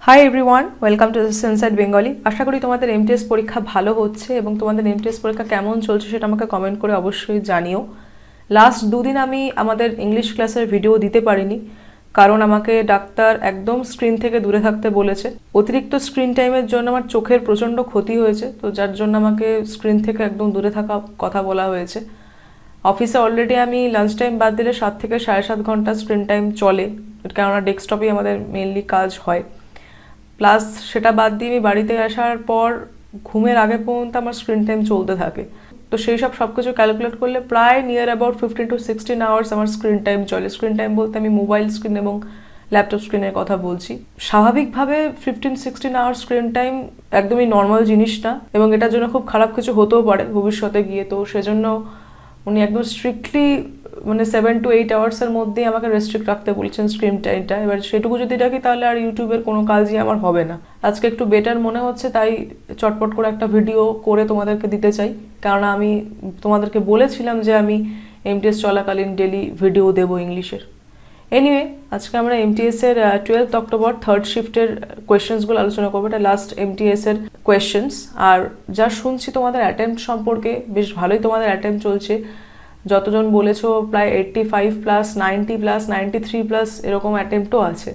High everyone, welcome to Senside Bengali. আশা করি তোমাদের এমটিএস পরীক্ষা ভালো হচ্ছে এবং তোমাদের এমটিএস পরীক্ষা কেমন চলছে সেটা আমাকে কমেন্ট করে অবশ্যই জানিও। লাস্ট দুদিন আমি আমাদের ইংলিশ ক্লাসের ভিডিও দিতে পারিনি, কারণ আমাকে ডাক্তার একদম স্ক্রিন থেকে দূরে থাকতে বলেছে। অতিরিক্ত স্ক্রিন টাইমের জন্য আমার চোখের প্রচণ্ড ক্ষতি হয়েছে, তো যার জন্য আমাকে স্ক্রিন থেকে একদম দূরে থাকা কথা বলা হয়েছে। অফিসে অলরেডি আমি লাঞ্চ টাইম বাদ দিলে 7 থেকে 7.5 ঘন্টা স্ক্রিন টাইম চলে, কেননা ডেস্কটপেই আমাদের মেনলি কাজ হয়। প্লাস সেটা বাদ দিয়ে আমি বাড়িতে আসার পর ঘুমের আগে পর্যন্ত আমার স্ক্রিন টাইম চলতে থাকে। তো সেই সব কিছু ক্যালকুলেট করলে প্রায় নিয়ার অ্যাবাউট 15 to 16 আওয়ার্স আমার স্ক্রিন টাইম চলে। স্ক্রিন টাইম বলতে আমি মোবাইল স্ক্রিন এবং ল্যাপটপ স্ক্রিনের কথা বলছি। স্বাভাবিকভাবে 15-16 আওয়ার্স স্ক্রিন টাইম একদমই নর্মাল জিনিস না, এবং এটার জন্য খুব খারাপ কিছু হতেও পারে ভবিষ্যতে গিয়ে। তো সেজন্য উনি একদম স্ট্রিক্টলি 7 to 8 আওয়ার্সের মধ্যেই আমাকে রেস্ট্রিক্ট রাখতে বলছেন স্ক্রিন টাইমটা। এবার সেটুকু যদি রাখি তাহলে আর ইউটিউবের কোনো কাজই আমার হবে না। আজকে একটু বেটার মনে হচ্ছে, তাই চটপট করে একটা ভিডিও করে তোমাদেরকে দিতে চাই, কারণ আমি তোমাদেরকে বলেছিলাম যে আমি এমটিএস চলাকালীন ডেলি ভিডিও দেবো ইংলিশের। এনিওয়ে, আজকে আমরা এমটিএসের 12 অক্টোবর থার্ড শিফটের কোয়েশ্চেন্সগুলো আলোচনা করবো। এটা লাস্ট এমটিএসের কোয়েশ্চেন্স। আর যা শুনছি তোমাদের অ্যাটেম্প্ট সম্পর্কে, বেশ ভালোই তোমাদের অ্যাটেম্প্ট চলছে। যতজন বলেছো প্রায় 85+, 90+, 93+ এরকম অ্যাটেম্প্টও আছে।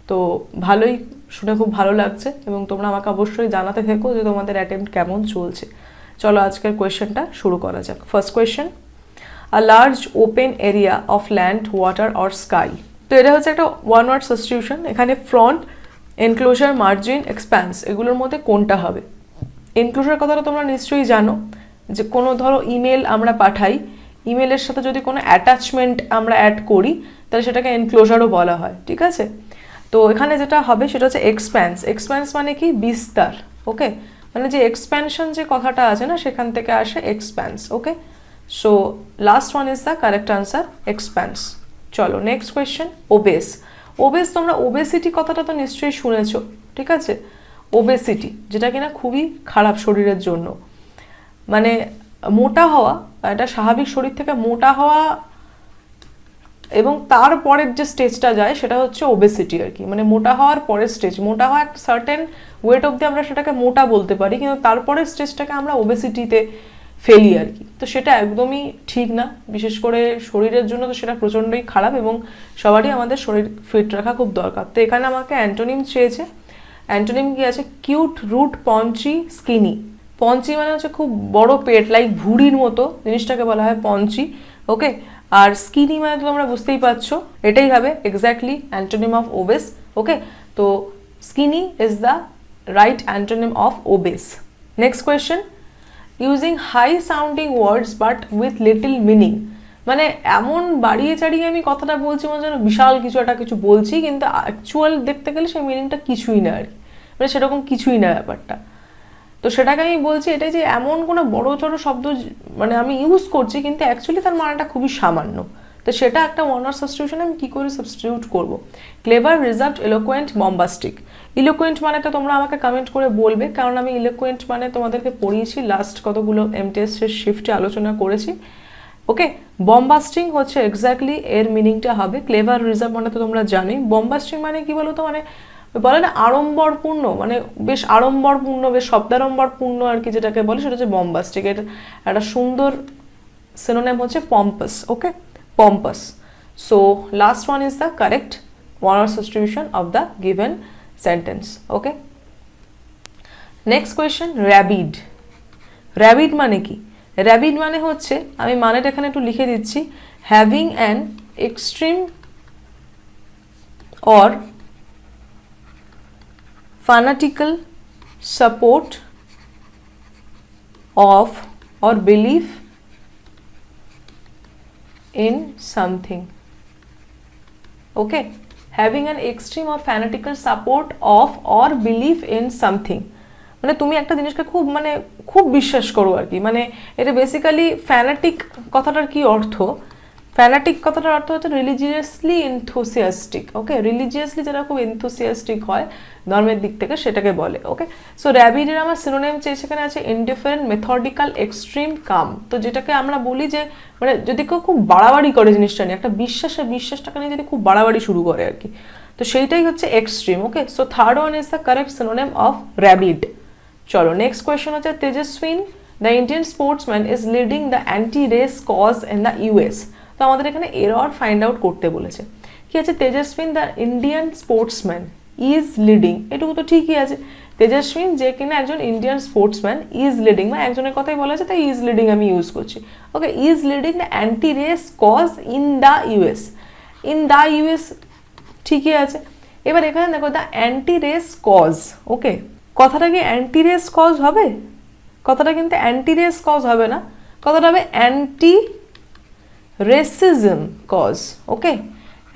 তো ভালোই, শুনে খুব ভালো লাগছে, এবং তোমরা আমাকে অবশ্যই জানাতে থেকো যে তোমাদের অ্যাটেম্প্ট কেমন চলছে। চলো আজকের কোয়েশ্চেনটা শুরু করা যাক। First question, a large open area of land, water or sky. তো এটা হচ্ছে একটা ওয়ান ওয়ার্ড সাবস্টিটিউশন। এখানে ফ্রন্ট, এনক্লোজার, মার্জিন, এক্সপ্যান্স এগুলোর মধ্যে কোনটা হবে? এনক্লোজার কথাটা তোমরা নিশ্চয়ই জানো, যে কোনো ধরো ইমেল আমরা পাঠাই, ইমেলের সাথে যদি কোনো অ্যাটাচমেন্ট আমরা অ্যাড করি তাহলে সেটাকে এনক্লোজারও বলা হয়, ঠিক আছে? তো এখানে যেটা হবে সেটা হচ্ছে এক্সপ্যান্স। এক্সপ্যান্স মানে কি? বিস্তার। ওকে, মানে যে এক্সপ্যানশন যে কথাটা আছে না, সেখান থেকে আসে expands. Okay, so last one is the correct answer, expands. চলো নেক্সট কোয়েশ্চেন, ওবেস। ওবেস, তোমরা ওবেসিটি কথাটা তো নিশ্চয়ই শুনেছো, ঠিক আছে? ওবেসিটি যেটা কিনা খুবই খারাপ শরীরের জন্য, মানে মোটা হওয়া, এটা স্বাভাবিক শরীর থেকে মোটা হওয়া, এবং তারপরের যে স্টেজটা যায় সেটা হচ্ছে ওবেসিটি আর কি। মানে মোটা হওয়ার পরের স্টেজ, মোটা হওয়া একটা সার্টেন ওয়েট অবধি আমরা সেটাকে মোটা বলতে পারি, কিন্তু তারপরের স্টেজটাকে আমরা ওবেসিটিতে ফেলি আর কি। তো সেটা একদমই ঠিক না, বিশেষ করে শরীরের জন্য তো সেটা প্রচণ্ডই খারাপ, এবং সবারই আমাদের শরীর ফিট রাখা খুব দরকার। তো এখানে আমাকে অ্যান্টোনিম চেয়েছে। অ্যান্টোনিম কি আছে? Cute, root, punchy, skinny. Punchy মানে হচ্ছে খুব বড় পেট, লাইক ভুড়ির মতো জিনিসটাকে বলা হয় পঞ্চি। ওকে, আর স্কিনি মানে তো তোমরা বুঝতেই পারছো, এটাই হবে exactly antonym of obese. Okay, তো skinny is the right antonym of obese. Next question, using high sounding words but with little meaning. মানে এমন বাড়িয়ে চাড়িয়ে আমি কথাটা বলছি মনে যেন বিশাল কিছু একটা কিছু বলছি, কিন্তু অ্যাকচুয়াল দেখতে গেলে সেই মিনিংটা কিছুই না আর কি, মানে সেরকম কিছুই না ব্যাপারটা। তো সেটাকে আমি বলছি এটাই যে এমন কোনো বড় চড়ো শব্দ মানে আমি ইউজ করছি, কিন্তু অ্যাকচুয়ালি তার মানেটা খুবই সামান্য। তো সেটা একটা ওয়ান ওয়ার্ড সাবস্টিটিউশন আমি কী করে সাবস্টিটিউট করবো? Clever, reserved, এলোকোয়েন্ট, বম্বাস্টিক। ইলোকোয়েন্ট মানেটা তোমরা আমাকে কমেন্ট করে বলবে, কারণ আমি ইলোকোয়েন্ট মানে তোমাদেরকে পড়িয়েছি, লাস্ট কতগুলো এমটিএসের শিফটে আলোচনা করেছি। ওকে, বম্বাস্টিং হচ্ছে এক্স্যাক্টলি এর মিনিংটা হবে। ক্লেভার, রিজার্ভ মানে তো তোমরা জানোই। বম্বাস্টিং মানে কি বলো তো, মানে বলে না আড়ম্বরপূর্ণ, মানে বেশ আড়ম্বরপূর্ণ, বেশ শব্দাড়ম্বরপূর্ণ আর কি, যেটাকে বলে সেটা হচ্ছে বম্বাস্টিক। এর একটা সুন্দর সিনোনিম হচ্ছে pompous. Okay, pompous. So last one is the correct one word substitution of the given sentence. Okay, next question, rabid. Rabid মানে কি? র্যাবিড মানে হচ্ছে, আমি মানেটা এখানে একটু লিখে দিচ্ছি, having an extreme or fanatical support of or belief in something. Okay, having an extreme or fanatical support of or belief in something, মানে তুমি একটা জিনিসকে খুব মানে খুব বিশ্বাস করো আর কি। মানে এটা বেসিক্যালি ফ্যানাটিক কথাটার কি অর্থ? ফ্যানাটিক কথাটার অর্থ হচ্ছে রিলিজিয়াসলি এনথুসিয়াস্টিক। ওকে, রিলিজিয়াসলি যারা খুব এনথুসিয়াস্টিক হয় ধর্মের দিক থেকে সেটাকে বলে। ওকে, সো র্যাবিডের আমার সিনোনিম চেয়ে সেখানে আছে ইনডিফারেন্ট, মেথডিক্যাল, এক্সট্রিম, কাম। তো যেটাকে আমরা বলি যে মানে যদি কেউ খুব বাড়াবাড়ি করে জিনিসটা নিয়ে, একটা বিশ্বাসটাকে নিয়ে যদি খুব বাড়াবাড়ি শুরু করে আর কি, তো সেইটাই হচ্ছে extreme. Okay, so third one is the correct synonym of rabid. চলো নেক্সট কোয়েশ্চেন হচ্ছে Tejaswin the Indian sportsman is leading the anti race cause in the US. তো আমাদের এখানে এরর ফাইন্ড আউট করতে বলেছে। কি আছে, Tejaswin the Indian sportsman is leading, এটুকু তো ঠিকই আছে। তেজস্বিন যে কিনা একজন ইন্ডিয়ান স্পোর্টসম্যান ইজ লিডিং, মানে একজনের কথাই বলা আছে, তাই ইজ লিডিং আমি ইউজ করছি। Okay, is leading the anti race cause in the US, in the US ঠিকই আছে। এবার এখানে দেখো the anti race cause, okay, কথাটা কি অ্যান্টি রেস কজ হবে? কথাটা কিন্তু অ্যান্টি রেস কজ হবে না, কথাটা হবে অ্যান্টি রেসিজম কজ। ওকে,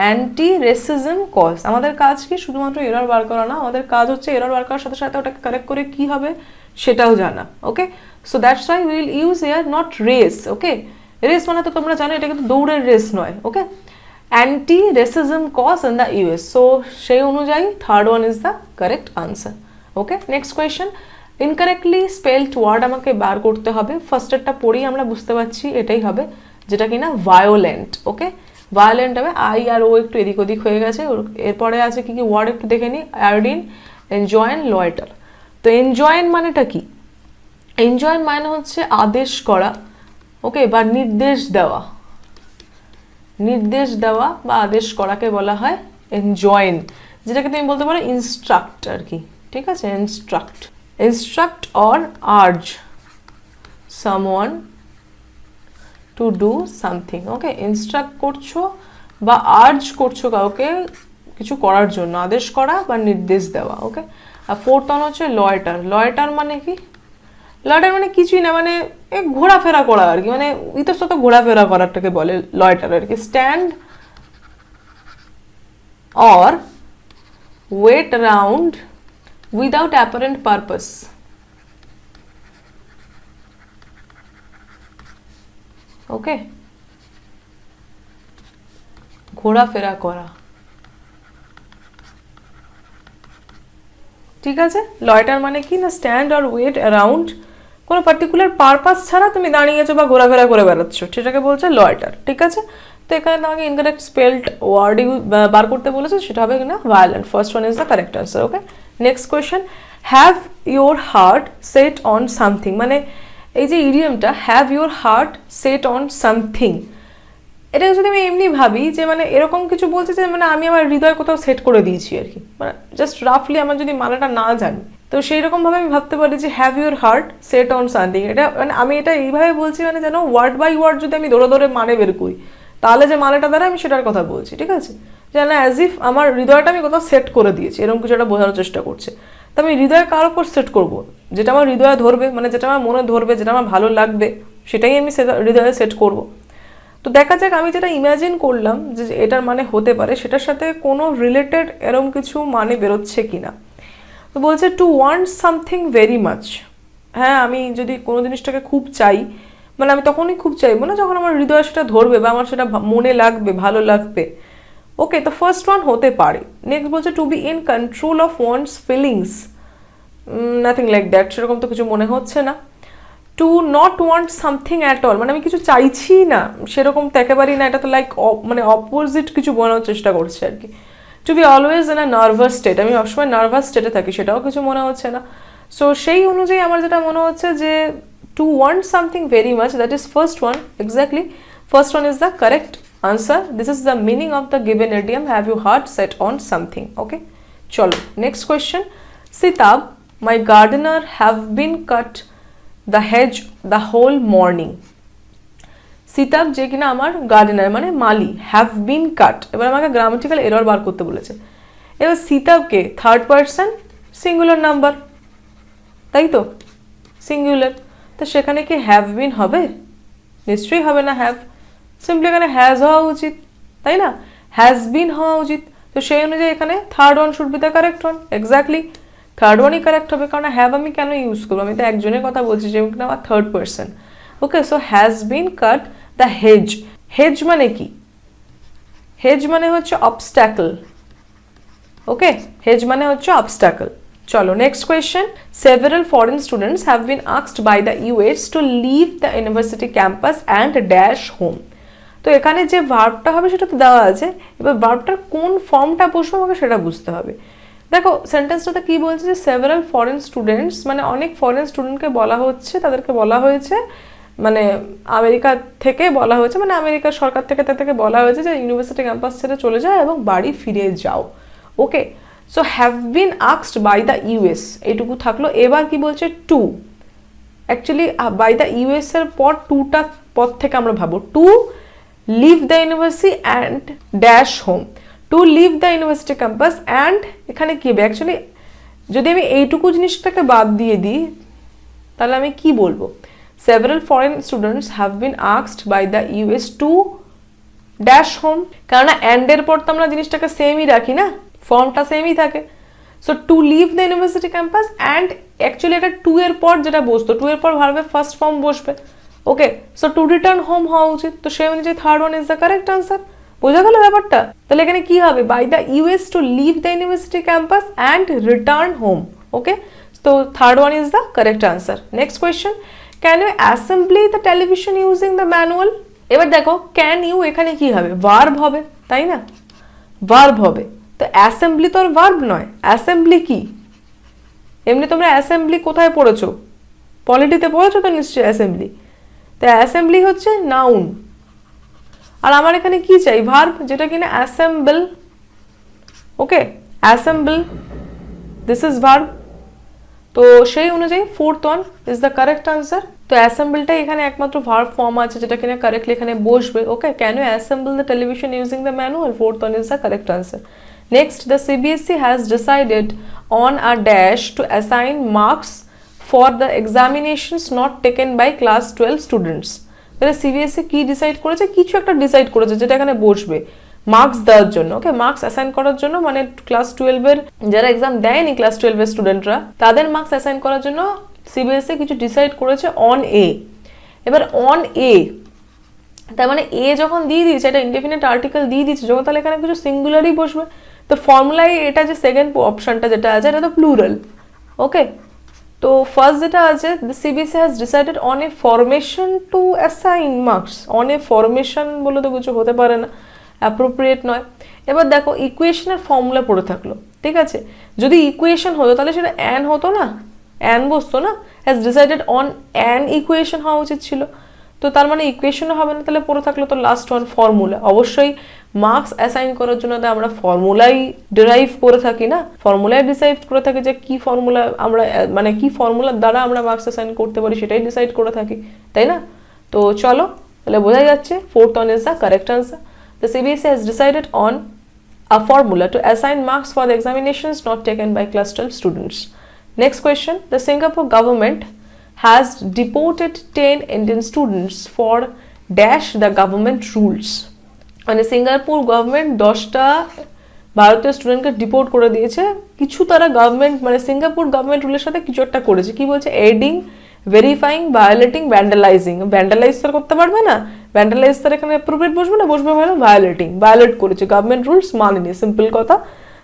অ্যান্টি রেসিজম কজ। আমাদের কাজ কি শুধুমাত্র এরর বার করা না, আমাদের কাজ হচ্ছে এরর বার করার সাথে সাথে ওটাকে কারেক্ট করে কি হবে সেটাও জানা। Okay, so that's why will use air not race. Okay, race মানে তো তোমরা জানো এটা কিন্তু দৌড়ের রেস নয়। Okay, anti racism cause in the US, so সেই অনুযায়ী third one is the correct answer. Okay, next question, incorrectly spelled word আমাকে বার করতে হবে। ফার্স্টেরটা পড়েই আমরা বুঝতে পারছি এটাই হবে, যেটা কিনা ভায়োলেন্ট। ওকে, ভায়োলেন্ট হবে, আই আর ও একটু এদিক ওদিক হয়ে গেছে। এরপরে আছে কি কি ওয়ার্ড একটু দেখে নিই, আয়োডিন, এনজয়েন, লয়েটার। তো এনজয়েন মানেটা কি? এনজয়েন মানে হচ্ছে আদেশ করা, ওকে, বা নির্দেশ দেওয়া। নির্দেশ দেওয়া বা আদেশ করাকে বলা হয় এনজয়েন, যেটাকে তুমি বলতে পারো ইনস্ট্রাক্ট আর কি। ঠিক আছে, instruct, instruct or urge someone to do something. Okay, instruct করছো বা আর্জ করছো কাউকে কিছু করার জন্য, আদেশ করা বা নির্দেশ দেওয়া। ওকে, আর ফোর্থ ওয়ান হচ্ছে লয়েটার। লয়েটার মানে কি? লয়েটার মানে কিছুই না, মানে ঘোরাফেরা করা আর কি, মানে ইতস্তত ঘোরাফেরা করাটাকে বলে লয়েটার আর কি। Stand or wait around without apparent purpose. Okay, ঘোরাফেরা করা, ঠিক আছে। লয়েটার মানে কি না, স্ট্যান্ড অর ওয়েট অ্যারাউন্ড, কোনো পার্টিকুলার পারপাস ছাড়া তুমি দাঁড়িয়েছো বা ঘোরাফেরা করে বেড়াচ্ছ, সেটাকে বলছে লয়েটার। ঠিক আছে, তো এখানে তোমাকে ইনকারেক্ট স্পেলড ওয়ার্ড বার করতে বলেছে, সেটা হবে কিনা violent. First one is the correct answer. Okay, next question, have your heart set on something, মানে এই যে ইডিয়ামটা have your heart set on something, এটা যদি আমি এমনি ভাবি যে মানে এরকম কিছু বলছে যে মানে আমি আমার হৃদয় কোথাও সেট করে দিয়েছি আর কি, মানে জাস্ট রাফলি আমার যদি মানেটা না জানি, তো সেই রকমভাবে আমি ভাবতে পারি যে have your heart set on something. এটা মানে আমি এটা এইভাবে বলছি মানে যেন ওয়ার্ড বাই ওয়ার্ড যদি আমি ধরে ধরে মানে বের করি, তাহলে যে মানেটা দ্বারা আমি সেটার কথা বলছি। ঠিক আছে, যেন অ্যাজ ইফ আমার হৃদয়টা আমি কোথাও সেট করে দিয়েছি, এরকম কিছু একটা বোঝানোর চেষ্টা করছে। তো আমি হৃদয় কার ওপর সেট করবো? যেটা আমার হৃদয়ে ধরবে, মানে যেটা আমার মনে ধরবে, যেটা আমার ভালো লাগবে, সেটাই আমি হৃদয়ে সেট করবো। তো দেখা যাক আমি যেটা ইমাজিন করলাম যে এটার মানে হতে পারে, সেটার সাথে কোনো রিলেটেড এরম কিছু মানে বেরোচ্ছে কিনা। তো বলছে two want something very much. হ্যাঁ, আমি যদি কোনো জিনিসটাকে খুব চাই, মানে আমি তখনই খুব চাইবো না যখন আমার হৃদয় সেটা ধরবে বা আমার সেটা মনে লাগবে, ভালো লাগবে। ওকে, তো ফার্স্ট ওয়ান হতে পারে। নেক্সট বলছে to be in control of one's feelings, nothing like that, সেরকম তো কিছু মনে হচ্ছে না। To not want something at all, মানে আমি কিছু চাইছি না, সেরকম তো একেবারেই না, এটা তো লাইক মানে অপোজিট কিছু বোঝানোর চেষ্টা করছে আর কি। To be always in a nervous state, আমি সবসময় নার্ভাস স্টেটে থাকি, সেটাও কিছু মনে হচ্ছে না। সো সেই অনুযায়ী আমার যেটা মনে হচ্ছে যে to want something very much, that is first one. Exactly, first one is the correct answer. This is the meaning of the given idiom have you heart set on something. Okay, চলো next question, Sitab my gardener have been cut the hedge the whole morning. Sitab যে কিনা আমার gardener মানে মালি, have been কাট, এবার আমাকে grammatical error বার করতে বলেছে। এবার সিতাবকে থার্ড পার্সন সিঙ্গুলার নাম্বার, তাই তো, সিঙ্গুলার, তো সেখানে কি হ্যাভ বিন হবে? নিশ্চয়ই হবে না হ্যাভ, সিম্পলি এখানে হ্যাজ হওয়া উচিত, তাই না, হ্যাজ বিন হওয়া উচিত। তো সেই অনুযায়ী এখানে third one should be the correct one. Exactly, third ওয়ানই কারেক্ট হবে, কারণ হ্যাভ আমি কেন ইউজ করবো, আমি তো একজনের কথা বলছি যে আমার third person. Okay, so has been cut the hedge. Hedge মানে কি? হেজ মানে হচ্ছে অবস্ট্যাকল। ওকে, হেজ মানে হচ্ছে অবস্ট্যাকল। চলো next question, several foreign students have been asked by the US to leave the university campus and dash home. তো এখানে যে ভার্বটা হবে সেটা তো দেওয়া আছে, এবার ভার্বটার কোন ফর্মটা বসবে আমাকে সেটা বুঝতে হবে। দেখো সেন্টেন্সটাতে কি বলছে যে সেভারাল ফরেন স্টুডেন্টস, মানে অনেক ফরেন স্টুডেন্টকে বলা হচ্ছে, তাদেরকে বলা হয়েছে, মানে আমেরিকা থেকে বলা হয়েছে, মানে আমেরিকার সরকার থেকে তাদেরকে বলা হয়েছে যে ইউনিভার্সিটি ক্যাম্পাস ছেড়ে চলে যাও এবং বাড়ি ফিরে যাও। Okay, so have been asked by the US, এইটুকু থাকলো। এবার কি বলছে to, actually by the US এর পর টুটা পদ থেকে আমরা ভাবো to leave the university and dash home, to leave the university campus and, এখানে কি হবে অ্যাকচুয়ালি যদি আমি এইটুকু জিনিসটাকে বাদ দিয়ে দিই তাহলে আমি কি বলবো, several foreign students have been asked by the US to dash home, কারণ and এর পর তো আমরা জিনিসটাকে সেমই রাখি না, ফর্মটা সেমই থাকে। So to leave the university campus and actually এটা টু এর পর যেটা বসতো, টু এর পর ভার্বের ফার্স্ট ফর্ম বসবে। Okay, so to return home হওয়া উচিত, তো সেই অনুযায়ী third one is the correct answer. বোঝা গেল ব্যাপারটা? তাহলে এখানে কি হবে, by the US to leave the university campus and return home. Okay, তো third one is the correct answer. Next question, can you assembly the television using the manual? এবার দেখো ক্যান ইউ এখানে কি হবে, ভার্ব হবে, তাই না, verb হবে। তো অ্যাসেম্বলি তো আর ভার্ব নয়, অ্যাসেম্বলি কি? এমনি তোমরা অ্যাসেম্বলি কোথায় পড়েছো, পলিটিতে পড়েছো তো নিশ্চয়ই অ্যাসেম্বলি। তো অ্যাসেম্বলি হচ্ছে নাউন, আর আমার এখানে কি চাই, ভার্ব, যেটা কিনা assemble. Okay, assemble, this is verb. তো সেই অনুযায়ী fourth one is the correct answer. তো অ্যাসেম্বলটাই এখানে একমাত্র ভার্ব ফর্ম আছে যেটা কিনা কারেক্টলি এখানে বসবে। Okay, can you assemble the television using the manual? Fourth one is the correct answer. Next, the CBSE has decided on a dash to assign marks for the examinations not taken by class 12 students. তাহলে CBSE কি decide করেছে, কিছু একটা decide করেছে যেটা এখানে বসবে marks দেওয়ার জন্য। ওকে, মার্কস অ্যাসাইন করার জন্য, মানে ক্লাস 12 এর যারা এক্সাম দেয়নি ক্লাস 12 এর স্টুডেন্টরা, তাদের মার্কস অ্যাসাইন করার জন্য CBSE কিছু ডিসাইড করেছে অন এ। এবার অন এ তার মানে এ যখন দিয়ে দিয়েছে, এটা ইনডেফিনিট আর্টিকেল দিয়ে দিয়েছে যখন, তাহলে এখানে কিছু সিঙ্গুলারই বসবে। তো ফর্মুলায় এটা যে সেকেন্ড অপশনটা যেটা আছে এটা তো প্লুরাল। ওকে, তো ফার্স্ট যেটা আছে, the CBSE has decided on a formation two assign marks. On a formation বলে তো কিছু হতে পারে না, অ্যাপ্রোপ্রিয়েট নয়। এবার দেখো ইকুয়েশনের ফর্মুলা পড়ে থাকলো, ঠিক আছে, যদি ইকুয়েশন হতো তাহলে সেটা অ্যান হতো না, অ্যান বসতো না, has decided on an equation হওয়া উচিত ছিল। তো তার মানে ইকুয়েশনও হবে না, তাহলে পড়ে থাকলো তো লাস্ট ওয়ান ফর্মুলা। অবশ্যই মার্কস অ্যাসাইন করার জন্য তো আমরা ফর্মুলাই ডিরাইভ করে থাকি না, ফর্মুলাই ডিসাইড করে থাকি যে কি ফর্মুলা আমরা, মানে কি ফর্মুলার দ্বারা আমরা মার্কস অ্যাসাইন করতে পারি সেটাই ডিসাইড করে থাকি, তাই না? তো চলো, তাহলে বোঝা যাচ্ছে fourth one is the correct answer. The CBSE has decided on a formula to assign marks for the examinations not taken by class 12 students. Next question, the Singapore government has deported 10 Indian students for dash the government rules. মানে Singapore government 10টা ভারতীয় স্টুডেন্টকে deport করে দিয়েছে, কিছু তারা government মানে Singapore government রুলের সাথে কিছু একটা করেছে। কি বলছে, এডিং, ভেরিফাইং, ভায়োলেটিং, ভ্যান্ডালাইজিং। ভ্যান্ডালাইজ তার করতে পারবে না, ভ্যান্ডালাইজ তার এখানে অ্যাপ্রোপ্রিয়েট বসবে না, বসবে হলো ভায়োলেটিং। ভায়োলেট করেছে, গভর্নমেন্ট রুলস মানেনি, সিম্পল কথা,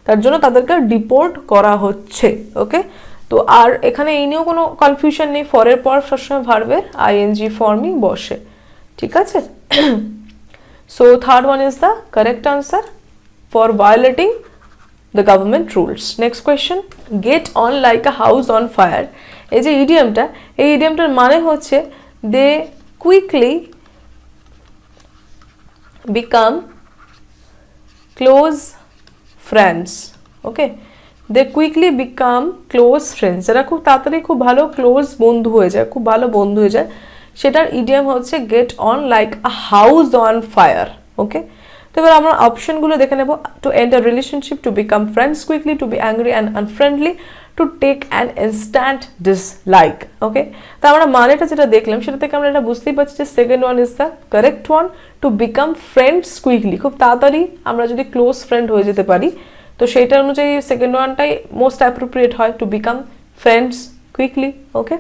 তার জন্য তাদেরকে ডিপোর্ট করা হচ্ছে। ওকে, তো আর এখানে এই নিয়েও কোনো কনফিউশন নেই, ফরের পর সবসময় ভার্বের আইএনজি ফর্মই বসে, ঠিক আছে? So third one is the correct answer for violating the government rules. Next question, get on like a house on fire. এই যে ইডিয়ামটা, এই ইডিয়ামটার মানে হচ্ছে they quickly become close friends. Okay, they quickly become close friends, এরা খুব তাড়াতাড়ি খুব ভালো ক্লোজ বন্ধু হয়ে যায়, খুব ভালো বন্ধু হয়ে যায়, সেটার ইডিয়াম হচ্ছে get on like a house on fire. Okay, তো এবার আমরা অপশনগুলো দেখে নেব। To end a relationship, to become friends quickly, to be angry and unfriendly, to take an instant dislike. Okay, তো আমরা মানেটা যেটা দেখলাম সেটা থেকে আমরা এটা বুঝতেই পারছি যে second one is the correct one. Two become friends quickly, খুব তাড়াতাড়ি আমরা যদি ক্লোজ ফ্রেন্ড হয়ে যেতে পারি, তো সেইটা অনুযায়ী সেকেন্ড ওয়ানটাই মোস্ট অ্যাপ্রোপ্রিয়েট হয়, টু বিকাম ফ্রেন্ডস কুইকলি। ওকে,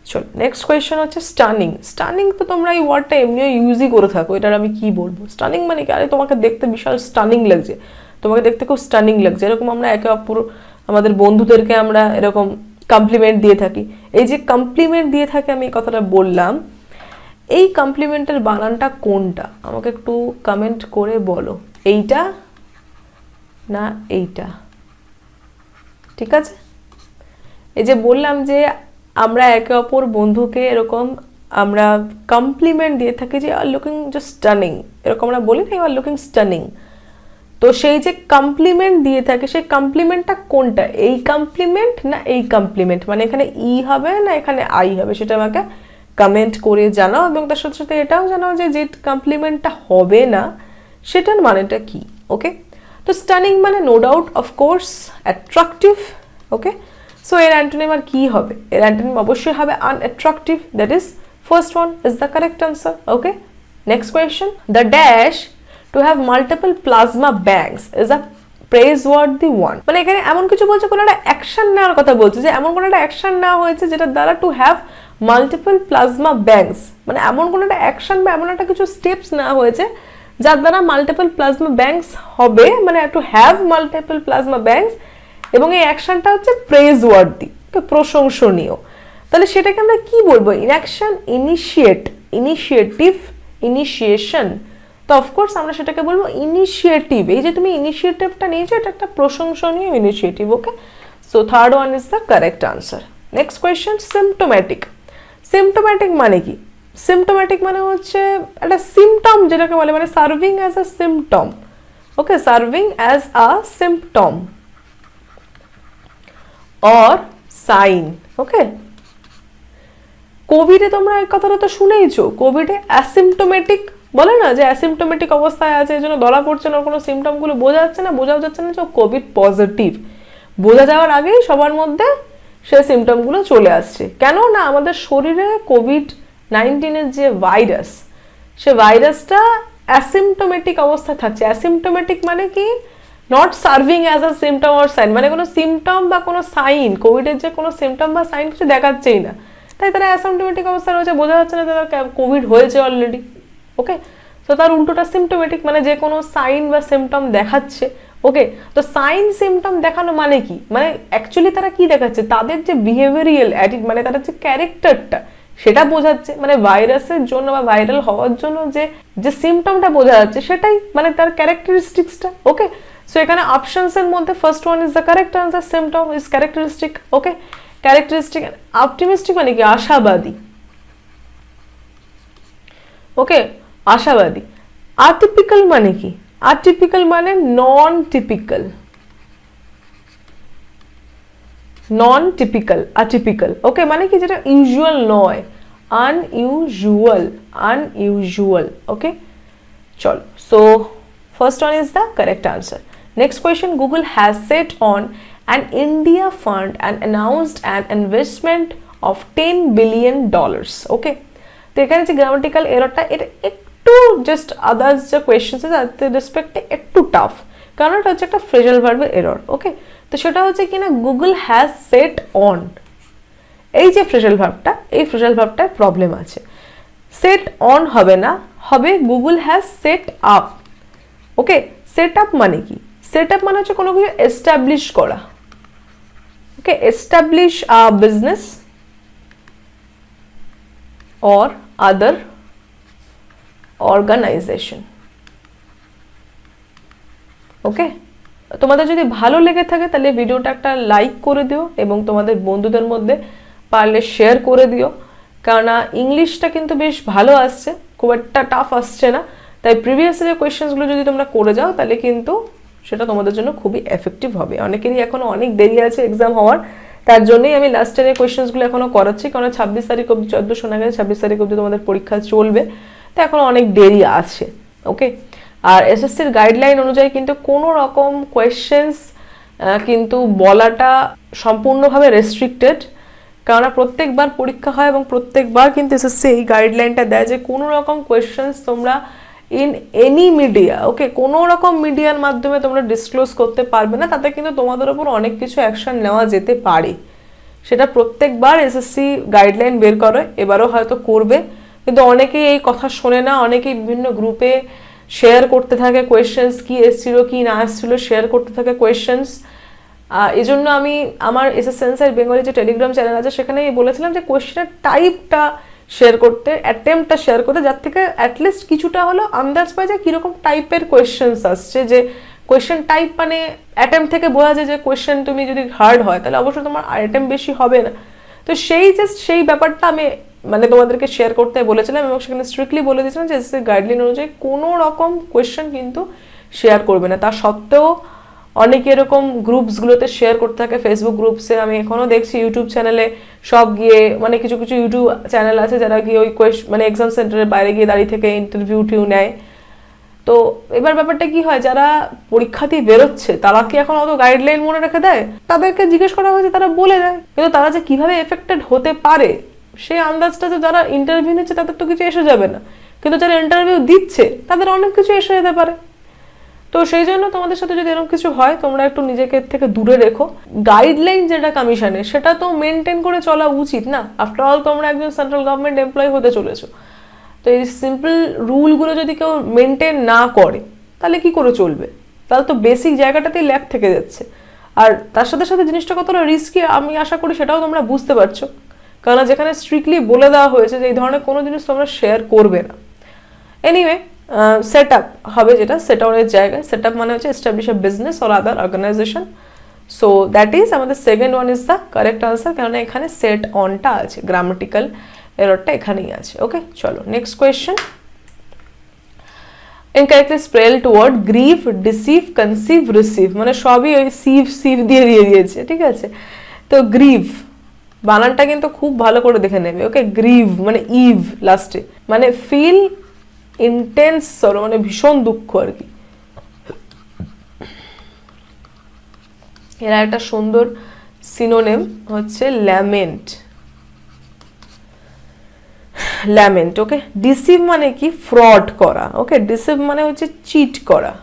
চলো নেক্সট কোয়েশ্চেন হচ্ছে স্টানিং। স্টানিং তো তোমরা এই ওয়ার্ডটা এমনিও ইউজই করে থাকো, এটার আমি কি বলবো, স্টানিং মানে কি, আরে তোমাকে দেখতে বিশাল স্টানিং লাগছে, তোমাকে দেখতে খুব স্টানিং লাগছে, এরকম আমরা একে অপর আমাদের বন্ধুদেরকে আমরা এরকম কমপ্লিমেন্ট দিয়ে থাকি। এই যে কমপ্লিমেন্ট দিয়ে থাকে, আমি এই কথাটা বললাম, এই কমপ্লিমেন্টের বানানটা কোনটা আমাকে একটু কমেন্ট করে বলো, এইটা না এইটা? ঠিক আছে, এই যে বললাম যে আমরা একে অপর বন্ধুকে এরকম আমরা কমপ্লিমেন্ট দিয়ে থাকি যে আর লুকিং জাস্ট স্টানিং, এরকম আমরা বলি না আর লুকিং স্টানিং। তো সেই যে কমপ্লিমেন্ট দিয়ে থাকে সেই কমপ্লিমেন্টটা কোনটা, এই কমপ্লিমেন্ট না এই কমপ্লিমেন্ট, মানে এখানে ই হবে না এখানে আই হবে, সেটা আমাকে কমেন্ট করে জানাও। এবং তার সাথে সাথে এটাও জানাও যে যে কমপ্লিমেন্টটা হবে না সেটার মানেটা কি। ওকে, তো স্টানিং মানে নো ডাউট অফকোর্স অ্যাট্রাকটিভ। ওকে, সো এর অ্যান্টোনিম আর কি হবে, এর অ্যান্টোনিম অবশ্যই হবে unattractive, that is first one is the correct answer. Okay, next question, the dash to have multiple plasma banks is a praiseworthy one। মানে এখানে এমন কিছু বলছে, কোনো একটা অ্যাকশন নেওয়ার কথা বলছে, যে এমন কোনো একটা অ্যাকশন নেওয়া হয়েছে যেটার দ্বারা to have multiple plasma banks, মানে এমন কোনো একটা অ্যাকশন বা এমন একটা কিছু স্টেপস নেওয়া হয়েছে যার দ্বারা মাল্টিপল প্লাজমা ব্যাংকস হবে, মানে to have multiple plasma banks, এবং এই অ্যাকশনটা হচ্ছে প্রেজওয়ার্দি, প্রশংসনীয়। তাহলে সেটাকে আমরা কি বলবো, ইনঅ্যাকশন, ইনিশিয়েট, ইনিশিয়েটিভ, ইনিশিয়েশন। তো অফকোর্স আমরা সেটাকে বলবো ইনিশিয়েটিভ। এই যে তুমি ইনিশিয়েটিভটা নিয়েছো এটা একটা প্রশংসনীয় initiative. Okay, so third one is the correct answer. Next question, symptomatic. Symptomatic মানে কি? সিমটোম্যাটিক মানে হচ্ছে একটা সিমটম যেটাকে বলে, মানে serving as a symptom. Okay, serving as a symptom or sign. Okay, কোভিডে তোমরা এই কথাটা তো শুনেইছো, কোভিডে অ্যাসিমটোমেটিক বলে না, যে অ্যাসিমটোমেটিক অবস্থায় আছে, এই জন্য ধরা পড়ছে না, কোনো সিমটমগুলো বোঝা যাচ্ছে না, বোঝাও যাচ্ছে না যে কোভিড পজিটিভ। বোঝা যাওয়ার আগেই সবার মধ্যে সে সিমটমগুলো চলে আসছে। কেন না আমাদের শরীরে কোভিড-19 যে ভাইরাস, সে ভাইরাসটা অ্যাসিমটোমেটিক অবস্থায় থাকছে। অ্যাসিমটোমেটিক মানে কি, not serving as a symptom or sign, মানে কোনো সিমটম বা কোনো সাইন, কোভিডের যে কোনো সিমটম বা সাইন কিছু দেখাচ্ছেই না, তাই তারা অ্যাসিমটোমেটিক অবস্থায় রয়েছে, বোঝা যাচ্ছে না তারা কোভিড হয়েছে অলরেডি। ওকে, তো তার উল্টোটা সিমটোমেটিক, মানে যে কোনো সাইন বা সিমটম দেখাচ্ছে। ওকে, তো সাইন সিমটম দেখানো মানে কি, মানে অ্যাকচুয়ালি তারা কি দেখাচ্ছে, তাদের যে বিহেভিয়ারিয়াল অ্যাটিটিউড, মানে তাদের যে ক্যারেক্টারটা সেটা বোঝাচ্ছে। মানে ভাইরাসের জন্য বা ভাইরাল হওয়ার জন্য যে যে সিমটমটা বোঝা যাচ্ছে সেটাই মানে তার ক্যারেক্টারিস্টিক্সটা। ওকে, সো এখানে অপশনসের মধ্যে first one is the correct answer, symptom is characteristic. Okay, characteristic. Optimistic মানে কি, আশাবাদী। ওকে, আশাবাদী। আটিপিক্যাল মানে কি, আটিপিক্যাল মানে নন টিপিক্যাল, নন টিপিক্যাল, আটিপিক্যাল। ওকে, মানে কি যেটা ইউজুয়াল নয়, আনইউজুয়াল, আনইউজুয়াল। ওকে, চলো, so first one is the correct answer. Next question, Google has set on an India fund and announced an investment of $10 billion. ওকে, তো এখানে যে গ্রামাটিক্যাল এররটা, এটা একটু জাস্ট আদার্স যে কোয়েশ্চেন্স আছে তার রেসপেক্টে একটু টাফ, কারণ এটা হচ্ছে একটা ফ্রেজাল ভার্বের এরর। ওকে, তো সেটা হচ্ছে কিনা গুগল হ্যাজ সেট অন, এই যে ফ্রেজাল ভার্বটা, এই ফ্রেজাল ভার্বটায় প্রবলেম আছে। সেট অন হবে না, হবে Google has set up. Okay, set up মানে কি, সেট আপ মানে হচ্ছে কোনো কিছু এস্টাবলিশ করা। Okay, establish a business or other organization. Okay, তোমাদের যদি ভালো লেগে থাকে তাহলে ভিডিওটা একটা লাইক করে দিও এবং তোমাদের বন্ধুদের মধ্যে পারলে শেয়ার করে দিও, কারণ ইংলিশটা কিন্তু বেশ ভালো আসছে, খুব একটা টাফ আসছে না। তাই প্রিভিয়াস যে কোয়েশ্চেন্সগুলো যদি তোমরা করে যাও তাহলে কিন্তু সেটা তোমাদের জন্য খুবই এফেক্টিভ হবে। অনেকেরই এখনো অনেক দেরি আছে এক্সাম হওয়ার, তার জন্যই আমি লাস্টের এই কোয়েশ্চেন্সগুলো এখনো করাচ্ছি, কারণ 26 তারিখ অবধি, 14 শোনা গেছে 26 তারিখ অবধি তোমাদের পরীক্ষা চলবে, তো এখনো অনেক দেরি আছে। ওকে, আর এসএসসির গাইডলাইন অনুযায়ী কিন্তু কোনো রকম কোয়েশ্চেন্স কিন্তু বলাটা সম্পূর্ণভাবে রেস্ট্রিক্টেড, কারণ প্রত্যেকবার পরীক্ষা হয় এবং প্রত্যেকবার কিন্তু এসএসসি এই গাইডলাইনটা দেয় যে কোনো রকম কোয়েশ্চেন্স তোমরা ইন এনি মিডিয়া, ওকে, কোনো রকম মিডিয়ার মাধ্যমে তোমরা ডিসক্লোজ করতে পারবে না, তাতে কিন্তু তোমাদের উপর অনেক কিছু অ্যাকশন নেওয়া যেতে পারে। সেটা প্রত্যেকবার এসএসসি গাইডলাইন বের করে, এবারও হয়তো করবে, কিন্তু অনেকেই এই কথা শোনে না, অনেকেই বিভিন্ন গ্রুপে শেয়ার করতে থাকে কোয়েশ্চেন্স, কি এসেছিল কি না এসেছিল শেয়ার করতে থাকে কোয়েশ্চেন্স। এই জন্য আমি আমার এসএসসি সেন্সার বেঙ্গলি যে টেলিগ্রাম চ্যানেল আছে সেখানে বলেছিলাম যে কোয়েশ্চেনের টাইপটা শেয়ার করতে, অ্যাটেম্পটটা শেয়ার করতে, যার থেকে অ্যাটলিস্ট কিছুটা হলো আন্দাজ পাওয়া যায় কীরকম টাইপের কোয়েশ্চেন্স আসছে। যে কোয়েশ্চেন টাইপ মানে অ্যাটেম্প থেকে বোঝা যায় যে কোয়েশ্চেন তুমি যদি হার্ড হয় তাহলে অবশ্যই তোমার অ্যাটেম্প বেশি হবে না। তো সেই ব্যাপারটা আমি মানে তোমাদেরকে শেয়ার করতে বলেছিলাম এবং সেখানে স্ট্রিক্টলি বলে দিয়েছিলাম যে এসএসসি গাইডলাইন অনুযায়ী কোনো রকম কোয়েশ্চেন কিন্তু শেয়ার করবে না। তা সত্ত্বেও অনেকে এরকম গ্রুপসগুলোতে শেয়ার করতে থাকে, ফেসবুক গ্রুপসে। আমি এখনও দেখছি ইউটিউব চ্যানেলে সব গিয়ে, মানে কিছু কিছু ইউটিউব চ্যানেল আছে যারা গিয়ে ওই মানে এক্সাম সেন্টারের বাইরে গিয়ে দাঁড়িয়ে থেকে ইন্টারভিউ নেয়। তো এবার ব্যাপারটা কি হয়, যারা পরীক্ষাতেই বেরোচ্ছে তারা কি এখন অত গাইডলাইন মনে রেখে দেয়? তাদেরকে জিজ্ঞেস করা হয়েছে, তারা বলে দেয়, কিন্তু তারা যে কিভাবে এফেক্টেড হতে পারে সেই আন্দাজটা যে যারা ইন্টারভিউ নিচ্ছে তাদের তো কিছু এসে যাবে না, কিন্তু যারা ইন্টারভিউ দিচ্ছে তাদের অনেক কিছু এসে যেতে পারে। তো সেই জন্য তোমাদের সাথে যদি এরকম কিছু হয় তোমরা একটু নিজেকে থেকে দূরে রেখো। গাইডলাইন যেটা কমিশনের সেটা তো মেনটেন করে চলা উচিত না? আফটার অল তোমরা একজন সেন্ট্রাল গভর্নমেন্ট এমপ্লয়ি হতে চলেছো। তো এই সিম্পল রুলগুলো যদি কেউ মেনটেন না করে তাহলে কি করে চলবে? তাহলে তো বেসিক জায়গাটাতেই ল্যাক থেকে যাচ্ছে। আর তার সাথে সাথে জিনিসটা কতটা রিস্কি আমি আশা করি সেটাও তোমরা বুঝতে পারছো, কারণ যেখানে স্ট্রিক্টলি বলে দেওয়া হয়েছে যে এই ধরনের কোনো জিনিস তোমরা শেয়ার করবে না। এনিওয়ে, সেট আপ হবে, যেটা সেট আপের জায়গায়, সেট আপ মানে হচ্ছে establish a business or other organization. So that is আমাদের second one is the correct answer, কারণ এখানে সেট অনটা আছে, গ্রামাটিক্যাল এররটা এখানেই আছে। ওকে, চলো next question. Incorrectly spelled word grieve, deceive, conceive, receive, মানে সবই ওই সিভ দিয়ে দিয়েছে, ঠিক আছে? তো গ্রিভ বানানটা কিন্তু খুব ভালো করে দেখে নেবে। ওকে, গ্রিভ মানে ইভ লাস্টে, মানে ফিল ইন্টেন্স সরো, মানে ভীষণ দুঃখ আর কি। এরা একটা সুন্দর সিনোনিম হচ্ছে ল্যামেন্ট, ল্যামেন্ট। ওকে, ডিসিভ মানে কি? ফ্রড করা। ওকে, ডিসিভ মানে হচ্ছে চিট করা,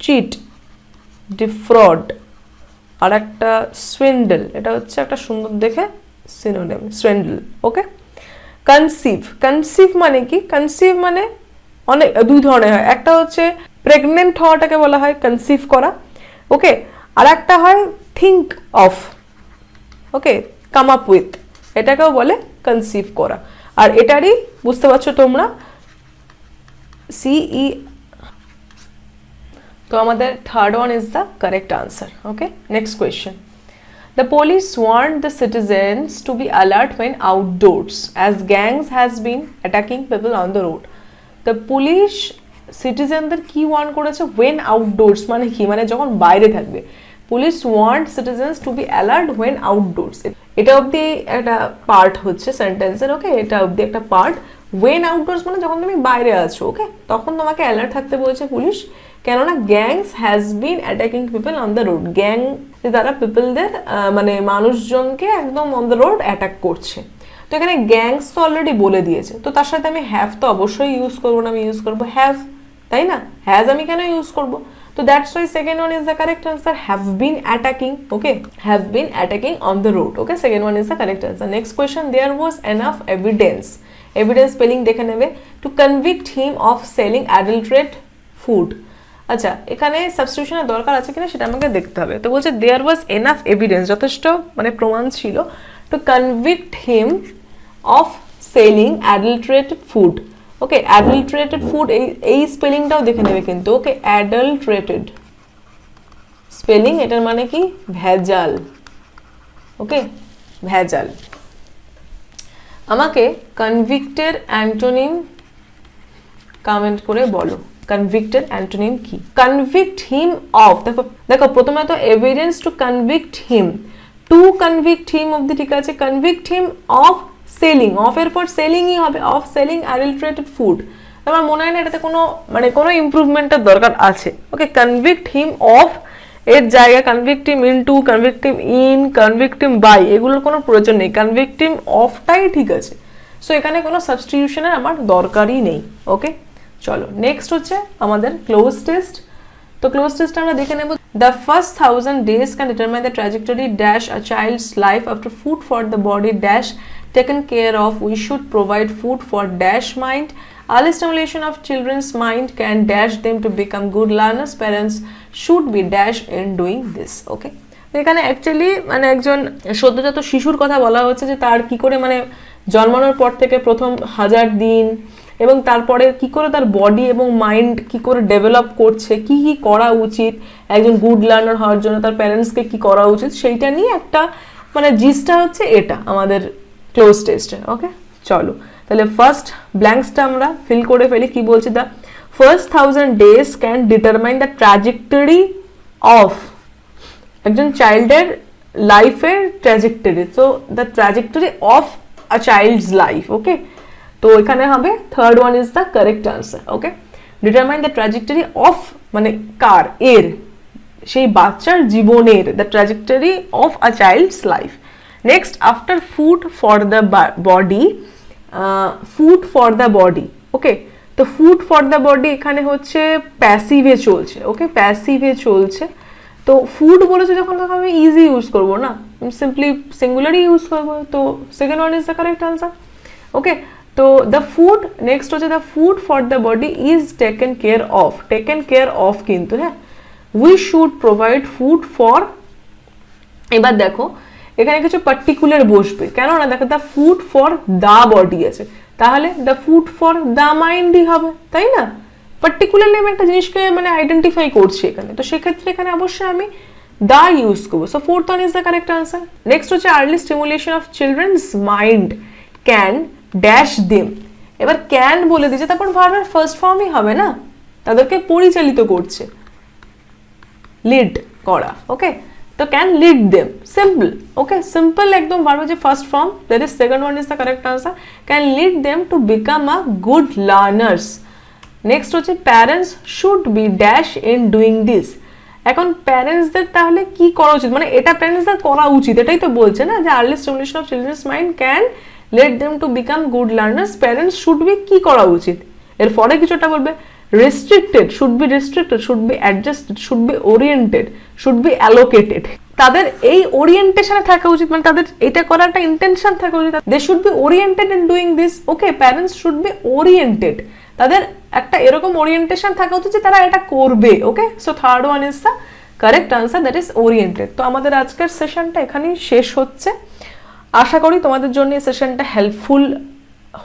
চিট, ডিফ্রড। আর একটা সুইন্ডল, এটা হচ্ছে একটা সুন্দর দেখে সিনোনিম, সুইন্ডল। ওকে, কনসিভ, কনসিভ মানে কি? কনসিভ মানে অনেক দুই ধরনের হয়, একটা হচ্ছে প্রেগনেন্ট হওয়াটাকে বলা হয় কনসিভ করা। ওকে, আর একটা হয় think of, okay, come up with, এটাকেও বলে কনসিভ করা। আর এটারই বুঝতে পারছো তোমরা সিই। তো আমাদের third one is the correct answer. Okay, next question. The police warned the citizens to be alert when outdoors, as gangs has been attacking people on the road. The police সিটিজেনদের কি Warne করেছে? when outdoors মানে কি? মানে যখন বাইরে থাকবে। Police warned citizens to be alert when outdoors, এটা অবধি একটা পার্ট হচ্ছে সেন্টেন্সের। ওকে, এটা অবধি একটা পার্ট। when outdoors মানে যখন তুমি বাইরে আছো, ওকে, তখন তোমাকে অ্যালার্ট থাকতে বলেছে পুলিশ, কেননা gangs has been attacking people on the road, gang তারা পিপলদের মানে মানুষজনকে একদম অন দ্য রোড অ্যাটাক করছে। তো এখানে গ্যাংস তো অলরেডি বলে দিয়েছে, তো তার সাথে আমি হ্যাভ তো অবশ্যই ইউজ করবো না, আমি ইউজ করবো হ্যাভ, তাই না? হ্যাজ আমি কেন ইউজ করবো? তো that's why second one is the correct answer, have been attacking. Okay, have been attacking on the road. Okay, second one is the correct answer. Next question, there was enough evidence, evidence spelling দেখে নেবে, to convict him of selling adulterate food. আচ্ছা, এখানে সাবস্টিটিউশনের দরকার আছে কিনা সেটা আমাকে দেখতে হবে। তো বলছে দেয়ার ওয়াজ এনাফ এভিডেন্স, যথেষ্ট মানে প্রমাণ ছিল, to convict him of selling adulterated food. Okay, adulterated food এই স্পেলিংটাও দেখে নেবে কিন্তু। ওকে, অ্যাডাল্টারেটেড স্পেলিং, এটার মানে কি? ভেজাল। ওকে, ভেজাল। আমাকে কনভিক্টের অ্যান্টোনিম কমেন্ট করে বলো, কনভিক্টের অ্যান্টোনিম কি? কনভিক্ট হিম অফ, দেখো দেখো প্রথমে তো evidence to convict him, to convict him অবধি ঠিক আছে, convict him of selling, of এর পর সেলিংই হবে, অফ সেলিং অ্যাডাল্টারেটেড ফুড। আমার মনে হয় না এটাতে কোনো মানে কোনো ইমপ্রুভমেন্টের দরকার আছে। ওকে, কনভিক্ট হিম অফ এর জায়গায় convict him into, convict him in, convict him by, এগুলোর কোনো প্রয়োজন নেই, কনভিক্ট হিম অফটাই ঠিক আছে। সো এখানে কোনো সাবস্টিটিউশনের আমার দরকারই নেই। ওকে, চলো নেক্সট হচ্ছে আমাদের ক্লোজ টেস্ট। তো ক্লোজ টেস্ট আমরা দেখে নেব। The first 1000 days can determine the trajectory dash a child's life after food for the body dash taken care of. We should provide food for dash mind. Early stimulation of children's mind can dash them to become good learners. Parents should be dash in doing this. Okay, তো এখানে actually মানে একজন সদ্যজাত শিশুর কথা বলা হচ্ছে যে তার কি করে মানে জন্মানোর পর থেকে প্রথম 1000 দিন, এবং তারপরে কি করে তার বডি এবং মাইন্ড কি করে ডেভেলপ করছে, কি কি করা উচিত একজন গুড লার্নার হওয়ার জন্য, তার প্যারেন্টসকে কি করা উচিত, সেইটা নিয়ে একটা মানে জিসটা হচ্ছে এটা আমাদের ক্লোজ টেস্টে। ওকে, চলো তাহলে ফার্স্ট ব্ল্যাঙ্কসটা আমরা ফিল করে ফেলি। কি বলছি, the first 1000 days can determine the trajectory of একজন চাইল্ডের লাইফের ট্র্যাজেক্টরি, তো the trajectory of a child's life. Okay, তো এখানে হবে third one is the correct answer. Okay, determine the trajectory of মানে কার, এর, সেই বাচ্চার জীবনের, the trajectory of a child's life. Next, after food for the body, food for the body. Okay, তো ফুড ফর দ্য বডি এখানে হচ্ছে প্যাসিভে চলছে। ওকে, প্যাসিভে চলছে, তো ফুড বলেছে যখন তখন আমি ইজি ইউজ করবো না, সিম্পলি সিঙ্গুলারই ইউজ করবো, তো second one is the correct answer. Okay, তো দ্য ফুড, নেক্সট হচ্ছে the food for the body is taken care of, taken care of কিন্তু, হ্যাঁ, we should provide food for. এবার দেখো এখানে কিছু পার্টিকুলার বসবে, কেননা দেখো the food for the body আছে, তাহলে দ্য ফুড ফর দ্য মাইন্ডই হবে, তাই না? পার্টিকুলারলি আমি একটা জিনিসকে মানে আইডেন্টিফাই করছি এখানে, তো সেক্ষেত্রে এখানে অবশ্যই আমি দা ইউজ করবো। So fourth one is the correct answer. Next হচ্ছে early stimulation of children's mind can dash them. এবার ক্যান বলে দিয়েছে, তারপর ভার্বের ফার্স্ট ফর্মই হবে না, তাদেরকে পরিচালিত করছে, লিড করা। ওকে, তো can lead them, simple. Okay, simple একদম ভার্বের যে first form, that is second one is the correct answer, can lead them to become a good learners. Next হচ্ছে parents should be dash in doing this. এখন প্যারেন্টসদের তাহলে কি করা উচিত, মানে এটা প্যারেন্টসদের করা উচিত, এটাই তো বলছে না যে early stimulation of children's mind can let them to become good learners, parents should B কি করা উচিত, এর পরে কিছুটা বলবে restricted, should be restricted, should be adjusted, should be oriented, should be allocated। তাদের এই ওরিয়েন্টেশনে থাকা উচিত, মানে তাদের এটা করার একটা ইন্টেনশন থাকা উচিত, they should be oriented in doing this. Okay, parents should be oriented, তাদের একটা এরকম ওরিয়েন্টেশন থাকা উচিত যে তারা এটা করবে। Okay, so third one is the correct answer, that is oriented. তো আমাদের আজকের সেশনটা এখানেই শেষ হচ্ছে। আশা করি তোমাদের জন্য এই সেশনটা হেল্পফুল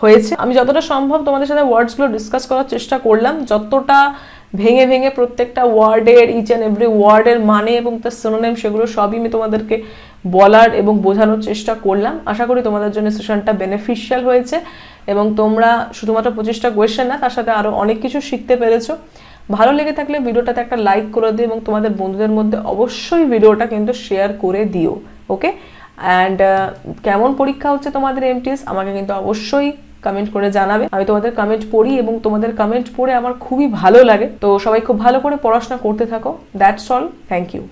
হয়েছে। আমি যতটা সম্ভব তোমাদের সাথে ওয়ার্ডসগুলো ডিসকাস করার চেষ্টা করলাম, যতটা ভেঙে ভেঙে প্রত্যেকটা ওয়ার্ডের, ইচ অ্যান্ড এভরি ওয়ার্ডের মানে এবং তার সিনোনিম সেগুলো সবই আমি তোমাদেরকে বলার এবং বোঝানোর চেষ্টা করলাম। আশা করি তোমাদের জন্য সেশনটা বেনিফিশিয়াল হয়েছে এবং তোমরা শুধুমাত্র 25টা কোয়েশ্চেন না, তার সাথে আরও অনেক কিছু শিখতে পেরেছো। ভালো লেগে থাকলে ভিডিওটাতে একটা লাইক করে দিও এবং তোমাদের বন্ধুদের মধ্যে অবশ্যই ভিডিওটা কিন্তু শেয়ার করে দিও। ওকে, অ্যান্ড কেমন পরীক্ষা হচ্ছে তোমাদের এমটিএস আমাকে কিন্তু অবশ্যই কমেন্ট করে জানাবে। আমি তোমাদের কমেন্ট পড়ি এবং তোমাদের কমেন্ট পড়ে আমার খুবই ভালো লাগে। তো সবাই খুব ভালো করে পড়াশোনা করতে থাকো। That's all, thank you.